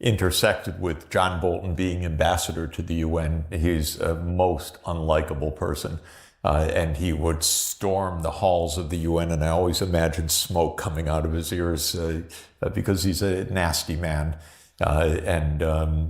intersected with John Bolton being ambassador to the UN. He's a most unlikable person. And he would storm the halls of the UN, and I always imagined smoke coming out of his ears because he's a nasty man.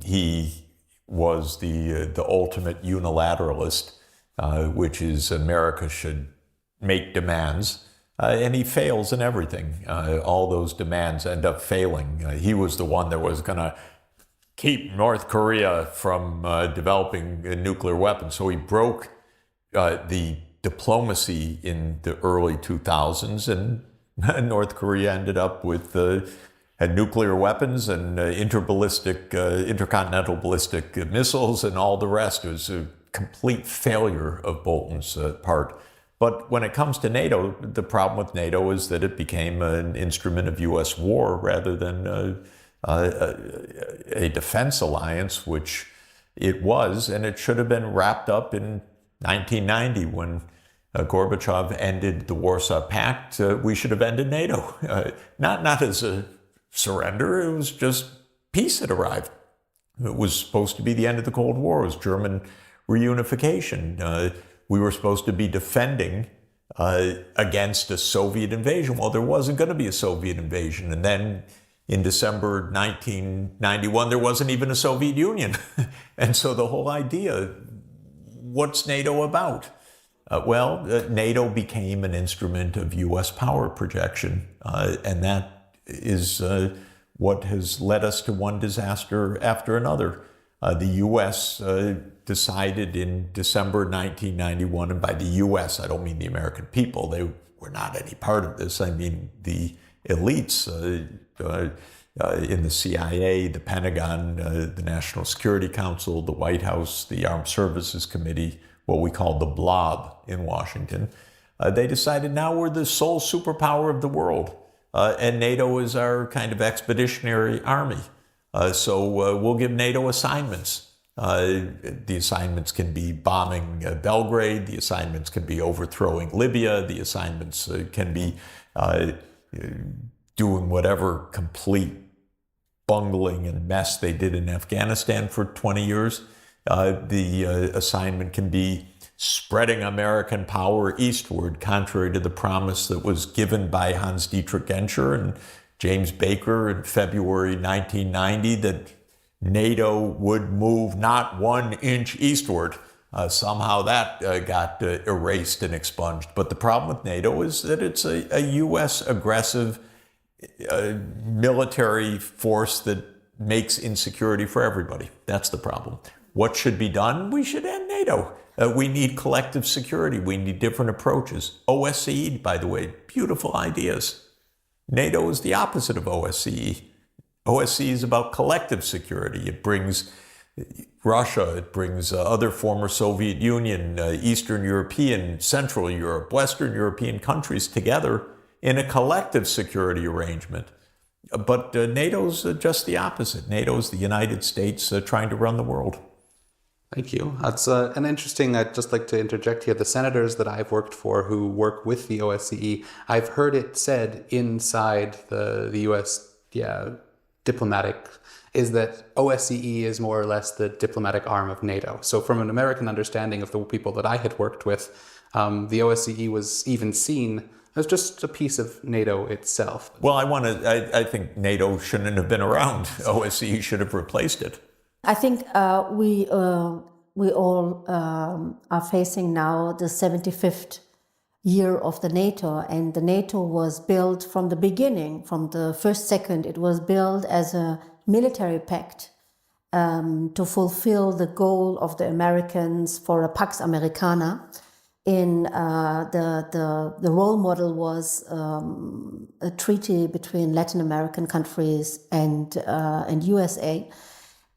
He was the ultimate unilateralist, which is America should make demands. And he fails in everything. All those demands end up failing. He was the one that was going to keep North Korea from developing nuclear weapons. So he broke the diplomacy in the early 2000s, and North Korea ended up with had nuclear weapons and intercontinental ballistic missiles and all the rest. It was a complete failure of Bolton's part. But when it comes to NATO, the problem with NATO is that it became an instrument of U.S. war rather than a defense alliance, which it was, and it should have been wrapped up in 1990 when Gorbachev ended the Warsaw Pact. We should have ended NATO. Not as a surrender, it was just peace had arrived. It was supposed to be the end of the Cold War. It was German reunification. We were supposed to be defending against a Soviet invasion. Well, there wasn't going to be a Soviet invasion. And then in December 1991, there wasn't even a Soviet Union. And so the whole idea, what's NATO about? NATO became an instrument of U.S. power projection, and that is what has led us to one disaster after another. The U.S. decided in December 1991, and by the U.S. I don't mean the American people, they were not any part of this. I mean the elites in the CIA, the Pentagon, the National Security Council, the White House, the Armed Services Committee, what we call the blob in Washington. They decided now we're the sole superpower of the world, and NATO is our kind of expeditionary army. So we'll give NATO assignments. The assignments can be bombing Belgrade. The assignments can be overthrowing Libya. The assignments can be doing whatever complete bungling and mess they did in Afghanistan for 20 years. The assignment can be spreading American power eastward, contrary to the promise that was given by Hans Dietrich Genscher and James Baker in February 1990 that NATO would move not 1 inch eastward. Somehow that got erased and expunged. But the problem with NATO is that it's a U.S. aggressive military force that makes insecurity for everybody. That's the problem. What should be done? We should end NATO. We need collective security. We need different approaches. OSCE, by the way, beautiful ideas. NATO is the opposite of OSCE. OSCE is about collective security. It brings Russia, it brings other former Soviet Union, Eastern European, Central Europe, Western European countries together in a collective security arrangement. But NATO's just the opposite. NATO's the United States trying to run the world. Thank you. That's an interesting, I'd just like to interject here, the senators that I've worked for who work with the OSCE, I've heard it said inside the US diplomatic, is that OSCE is more or less the diplomatic arm of NATO. So from an American understanding of the people that I had worked with, the OSCE was even seen as just a piece of NATO itself. Well, I think NATO shouldn't have been around. OSCE should have replaced it. I think we all are facing now the 75th year of the NATO, and the NATO was built from the beginning, from the first second. It was built as a military pact to fulfill the goal of the Americans for a Pax Americana. In the role model was a treaty between Latin American countries and USA.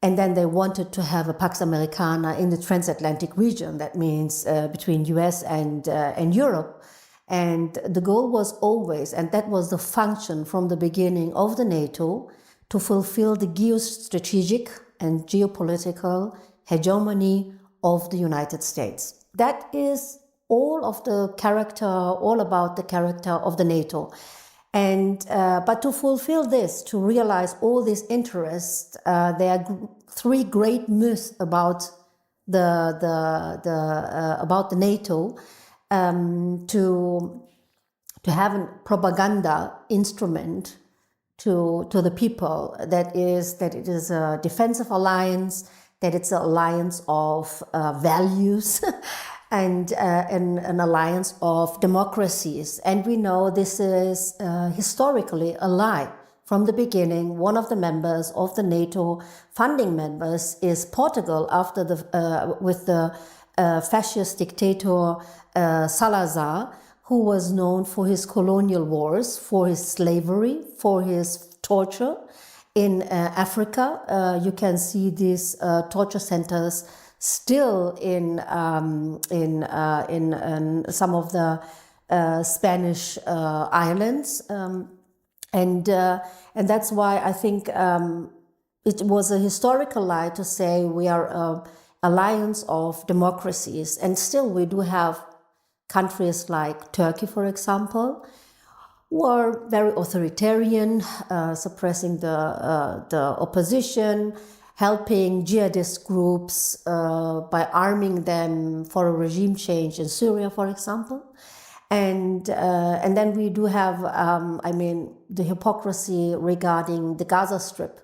And then they wanted to have a Pax Americana in the transatlantic region. That means between US and Europe. And the goal was always, and that was the function from the beginning of the NATO, to fulfill the geostrategic and geopolitical hegemony of the United States. That is all about the character of the NATO. And but to fulfill this, to realize all these interests, there are three great myths about about the NATO, to have a propaganda instrument to the people, that it is a defensive alliance, that it's an alliance of values, and an alliance of democracies. And we know this is historically a lie. From the beginning, one of the members of the NATO funding members is Portugal, after with the fascist dictator Salazar, who was known for his colonial wars, for his slavery, for his torture in Africa. You can see these torture centers still in some of the Spanish islands, and that's why I think it was a historical lie to say we are an alliance of democracies, and still we do have countries like Turkey, for example, who are very authoritarian, suppressing the opposition, helping jihadist groups by arming them for a regime change in Syria, for example. And then we do have, the hypocrisy regarding the Gaza Strip.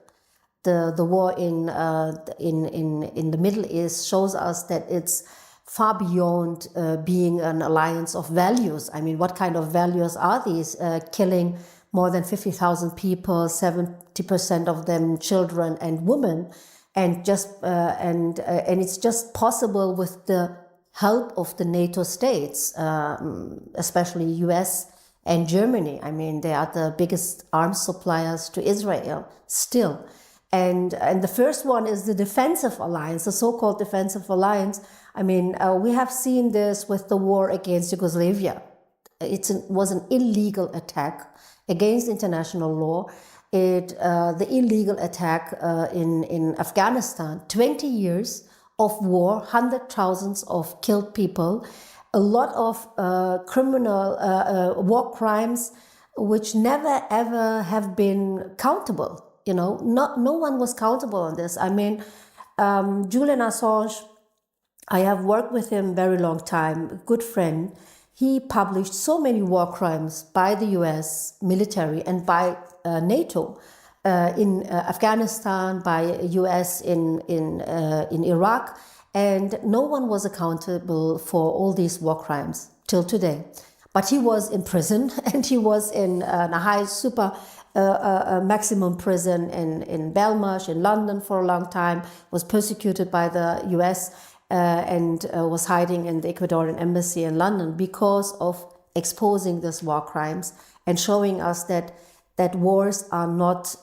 The war in the Middle East shows us that it's far beyond being an alliance of values. I mean, what kind of values are these? Killing more than 50,000 people, 70% of them children and women, and it's just possible with the help of the NATO states, especially US and Germany. I mean, they are the biggest arms suppliers to Israel still. And the first one is the defensive alliance, the so-called defensive alliance. I mean, we have seen this with the war against Yugoslavia. It was an illegal attack against international law. The illegal attack in Afghanistan, 20 years of war, 100,000 of killed people, a lot of criminal war crimes which never ever have been countable. You know, no one was countable on this. I mean, Julian Assange, I have worked with him very long time, a good friend. He published so many war crimes by the US military and by NATO in Afghanistan, by US in Iraq, and no one was accountable for all these war crimes till today. But he was in prison, and he was in a high maximum prison in Belmarsh in London for a long time, was persecuted by the US, and was hiding in the Ecuadorian embassy in London because of exposing these war crimes and showing us that wars are not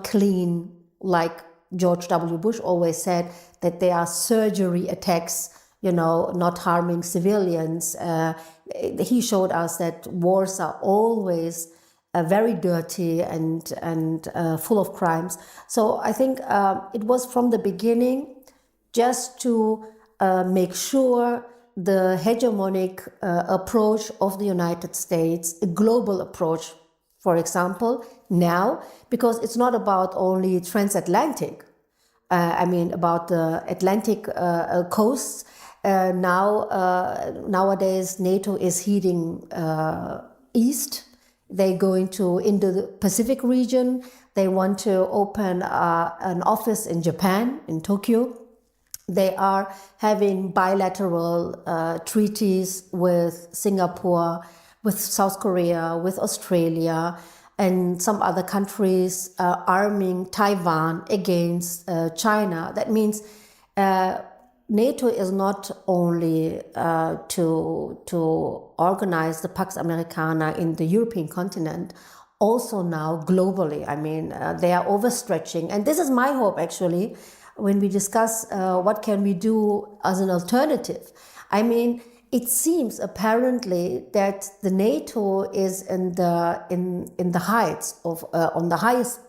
clean, like George W. Bush always said, that they are surgery attacks, you know, not harming civilians. He showed us that wars are always very dirty and full of crimes. So I think it was from the beginning just to make sure the hegemonic approach of the United States, a global approach, for example, now, because it's not about only transatlantic, about the Atlantic coasts. Nowadays, NATO is heading east. They go into the Pacific region. They want to open an office in Japan, in Tokyo. They are having bilateral treaties with Singapore, with South Korea, with Australia, and some other countries, arming Taiwan against China. That means NATO is not only to organize the Pax Americana in the European continent, also now globally. I mean, they are overstretching. And this is my hope, actually, when we discuss what can we do as an alternative. I mean, it seems apparently that the NATO is in the heights of on the highest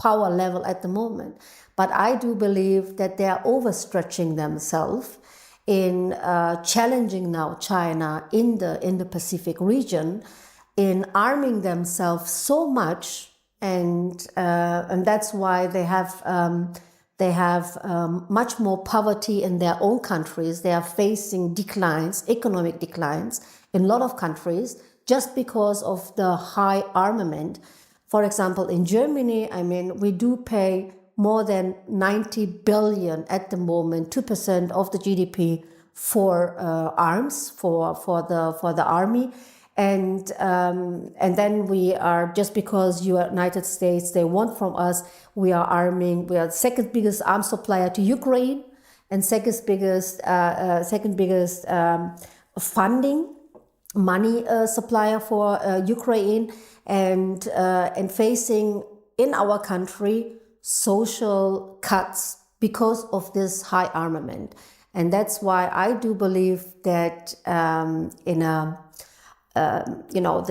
power level at the moment. But I do believe that they are overstretching themselves in challenging now China in the Pacific region. in arming themselves so much, and that's why they have much more poverty in their own countries. They are facing declines, economic declines in a lot of countries, just because of the high armament. For example, in Germany, I mean, we do pay more than 90 billion at the moment, 2% of the GDP for arms, for the army. And then we are, just because United States, they want from us, we are the second biggest arms supplier to Ukraine, and second biggest funding money supplier for Ukraine, and facing in our country social cuts because of this high armament. And that's why I do believe that the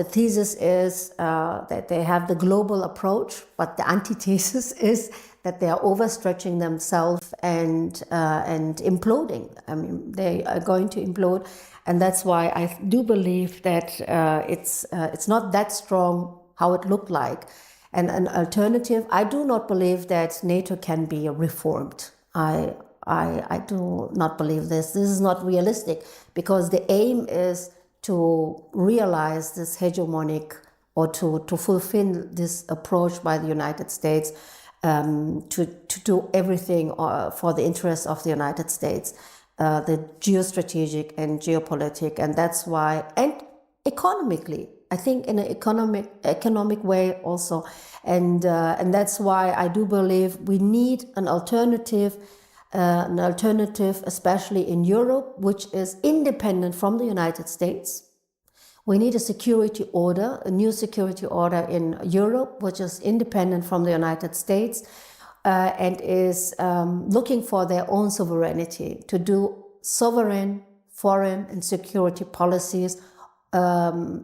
thesis is that they have the global approach, but the antithesis is that they are overstretching themselves and imploding. I mean, they are going to implode, and that's why I do believe that it's not that strong how it looked like. And an alternative, I do not believe that NATO can be reformed. I do not believe this. This is not realistic, because the aim is to realize this hegemonic, or to fulfill this approach by the United States, to do everything for the interests of the United States, the geostrategic and geopolitical, and that's why, and economically, I think in an economic way also, and that's why I do believe we need an alternative, especially in Europe, which is independent from the United States. We need a security order, a new security order in Europe, which is independent from the United States, and is looking for their own sovereignty, to do sovereign foreign and security policies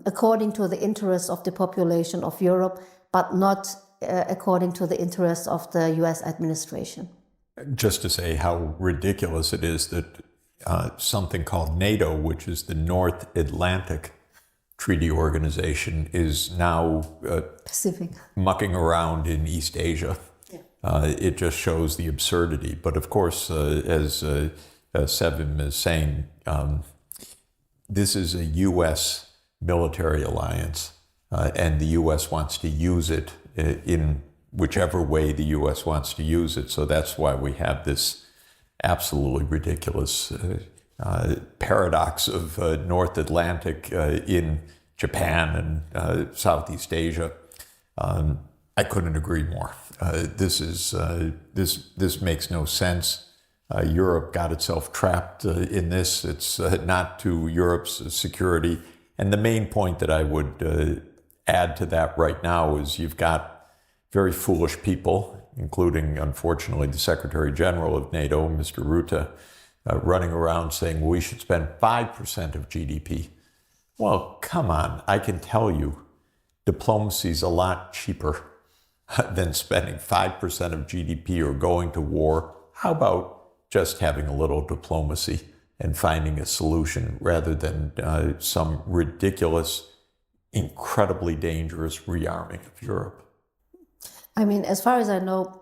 according to the interests of the population of Europe, but not according to the interests of the US administration. Just to say how ridiculous it is that something called NATO, which is the North Atlantic Treaty Organization, is now Pacific, mucking around in East Asia. Yeah. It just shows the absurdity. But of course, as Sevim is saying, this is a U.S. military alliance, and the U.S. wants to use it in whichever way the U.S. wants to use it. So that's why we have this absolutely ridiculous paradox of North Atlantic in Japan and Southeast Asia. I couldn't agree more. This makes no sense. Europe got itself trapped in this. It's not to Europe's security. And the main point that I would add to that right now is you've got very foolish people, including, unfortunately, the Secretary General of NATO, Mr. Rutte, running around saying we should spend 5% of GDP. Well, come on, I can tell you, diplomacy is a lot cheaper than spending 5% of GDP or going to war. How about just having a little diplomacy and finding a solution rather than some ridiculous, incredibly dangerous rearming of Europe? I mean, as far as I know,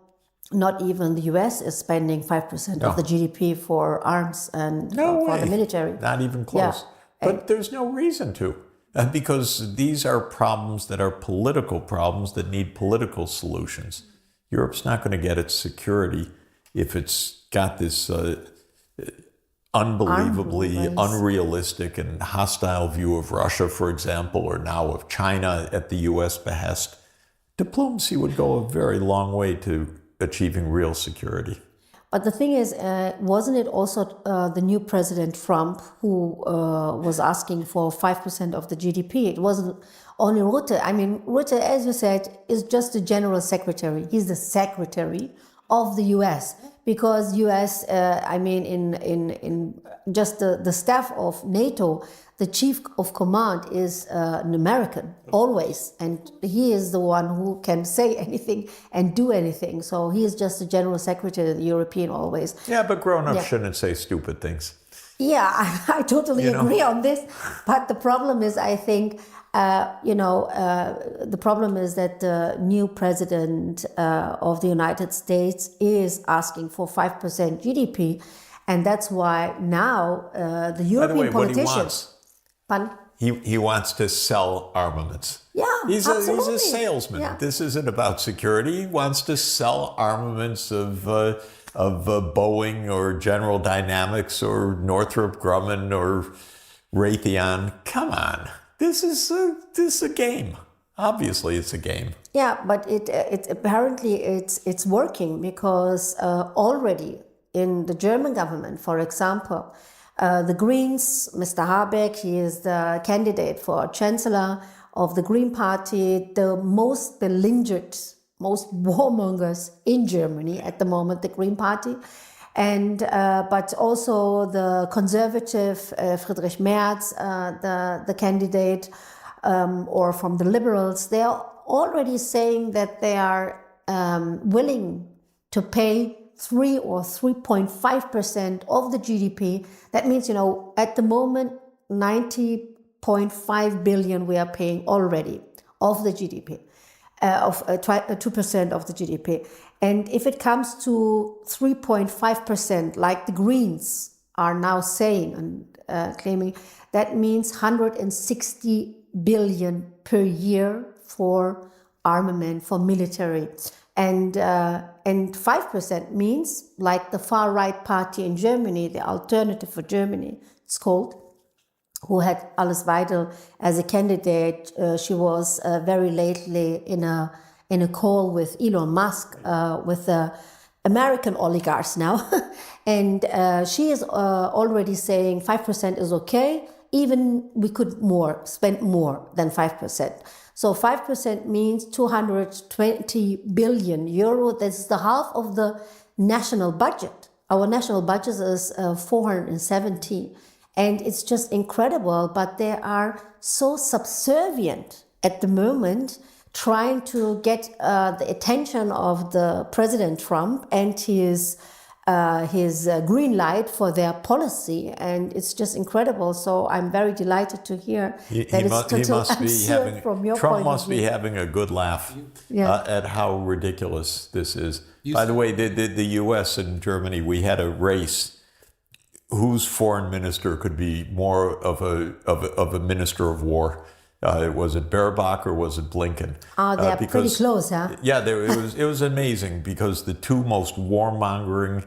not even the US is spending 5% of the GDP for arms and for the military. Not even close. Yeah. But there's no reason to, because these are problems that are political problems that need political solutions. Europe's not going to get its security if it's got this unbelievably unrealistic and hostile view of Russia, for example, or now of China at the US behest. Diplomacy would go a very long way to achieving real security. But the thing is, wasn't it also the new President Trump who was asking for 5% of the GDP? It wasn't only Rutte. I mean, Rutte, as you said, is just the general secretary. He's the secretary of the US, because US, I mean, in just the staff of NATO, the chief of command is an American, always. And he is the one who can say anything and do anything. So he is just the general secretary of the European always. Yeah, but grown-ups shouldn't say stupid things. Yeah, I totally agree on this. But the problem is, I think, the problem is that the new president of the United States is asking for 5% GDP. And that's why now the European politicians... Pardon? He wants to sell armaments. Yeah, he's absolutely. a salesman. Yeah. This isn't about security. He wants to sell armaments of Boeing or General Dynamics or Northrop Grumman or Raytheon. Come on, this is a game. Obviously, it's a game. Yeah, but it apparently it's working because already in the German government, for example. The Greens, Mr. Habeck, he is the candidate for Chancellor of the Green Party, the most belligerent, most warmongers in Germany at the moment, the Green Party. And but also the conservative Friedrich Merz, the candidate, or from the Liberals, they are already saying that they are willing to pay 3 or 3.5% of the GDP. That means, at the moment, 90.5 billion we are paying already of the GDP, of 2% of the GDP. And if it comes to 3.5%, like the Greens are now saying and claiming, that means 160 billion per year for armament, for military. And 5% means, like the far-right party in Germany, the Alternative for Germany, it's called, who had Alice Weidel as a candidate. She was very lately in a call with Elon Musk, with the American oligarchs now. And she is already saying 5% is okay, even we could spend more than 5%. So 5% means 220 billion euro. This is the half of the national budget. Our national budget is 470. And it's just incredible, but they are so subservient at the moment, trying to get the attention of the President Trump and his green light for their policy, and it's just incredible. So I'm very delighted to hear that it's totally absurd from your point of view. Trump must be having a good laugh at how ridiculous this is. By the way, the U.S. and Germany, we had a race whose foreign minister could be more of a minister of war. Was it Baerbock or was it Blinken? Oh, they're pretty close, huh? Yeah, it was amazing because the two most warmongering,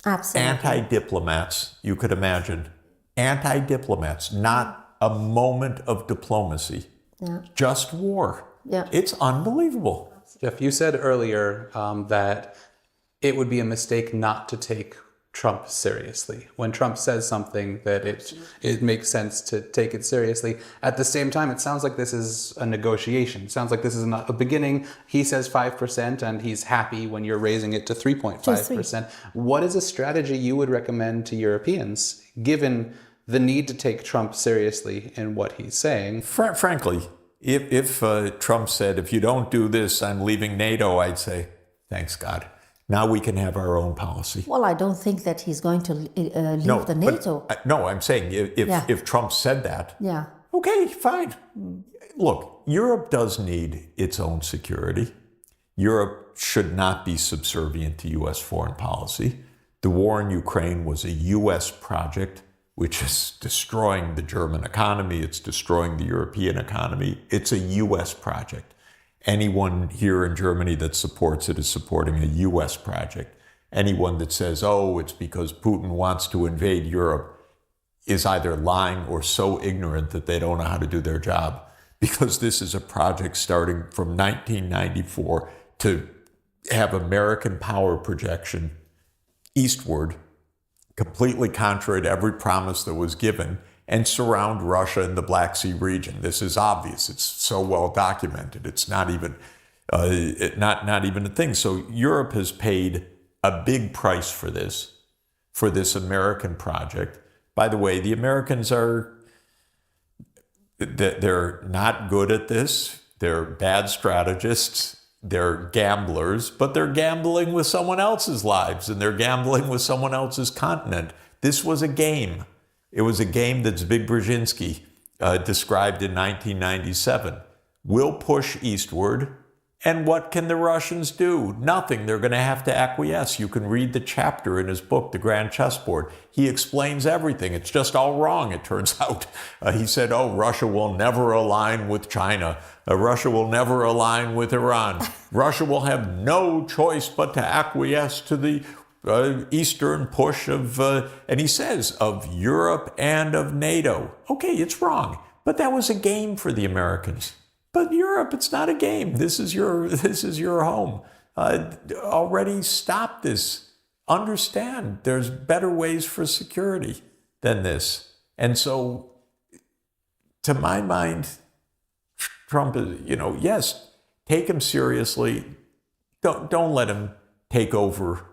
absolutely, anti-diplomats you could imagine. Anti-diplomats, not a moment of diplomacy, just war. Yeah. It's unbelievable. Jeff, you said earlier that it would be a mistake not to take Trump seriously. When Trump says something, that it makes sense to take it seriously. At the same time, it sounds like this is a negotiation. It sounds like this is not a beginning. He says 5% and he's happy when you're raising it to 3.5%. What is a strategy you would recommend to Europeans, given the need to take Trump seriously in what he's saying? Frankly, if Trump said, if you don't do this, I'm leaving NATO, I'd say, thanks God. Now we can have our own policy. Well, I don't think that he's going to leave the NATO. No, I'm saying if Trump said that, okay, fine. Look, Europe does need its own security. Europe should not be subservient to U.S. foreign policy. The war in Ukraine was a U.S. project, which is destroying the German economy. It's destroying the European economy. It's a U.S. project. Anyone here in Germany that supports it is supporting a U.S. project. Anyone that says, oh, it's because Putin wants to invade Europe is either lying or so ignorant that they don't know how to do their job. Because this is a project starting from 1994 to have American power projection eastward, completely contrary to every promise that was given, and surround Russia in the Black Sea region. This is obvious. It's so well documented. It's not even not even a thing. So Europe has paid a big price for this American project. By the way, the Americans they're not good at this. They're bad strategists. They're gamblers, but they're gambling with someone else's lives and they're gambling with someone else's continent. This was a game. It was a game that Zbig Brzezinski described in 1997. We'll push eastward, and what can the Russians do? Nothing. They're going to have to acquiesce. You can read the chapter in his book, The Grand Chessboard. He explains everything. It's just all wrong, it turns out. He said, oh, Russia will never align with China. Russia will never align with Iran. Russia will have no choice but to acquiesce to the eastern push of, and he says, of Europe and of NATO. Okay, it's wrong, but that was a game for the Americans. But Europe, it's not a game. This is your home. Already stop this. Understand there's better ways for security than this. And so, to my mind, Trump is, yes, take him seriously. Don't let him take over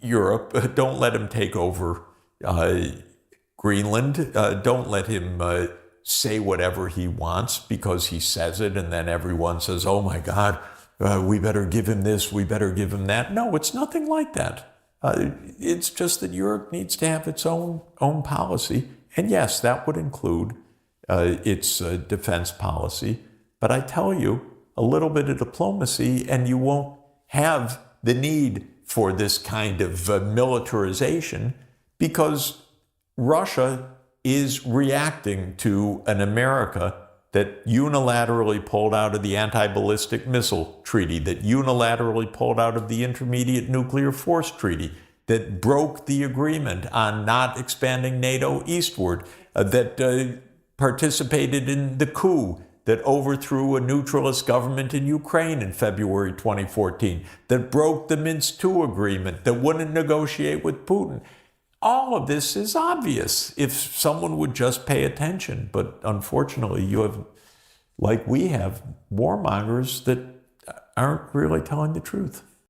Europe. Don't let him take over Greenland. Don't let him say whatever he wants because he says it, and then everyone says, oh my God, we better give him this, we better give him that. No, it's nothing like that. It's just that Europe needs to have its own policy. And yes, that would include its defense policy. But I tell you, a little bit of diplomacy, and you won't have the need for this kind of militarization, because Russia is reacting to an America that unilaterally pulled out of the anti-ballistic missile treaty, that unilaterally pulled out of the intermediate nuclear force treaty, that broke the agreement on not expanding NATO eastward, that participated in the coup that overthrew a neutralist government in Ukraine in February 2014, that broke the Minsk II agreement, that wouldn't negotiate with Putin. All of this is obvious if someone would just pay attention. But unfortunately, you have, like we have, warmongers that aren't really telling the truth.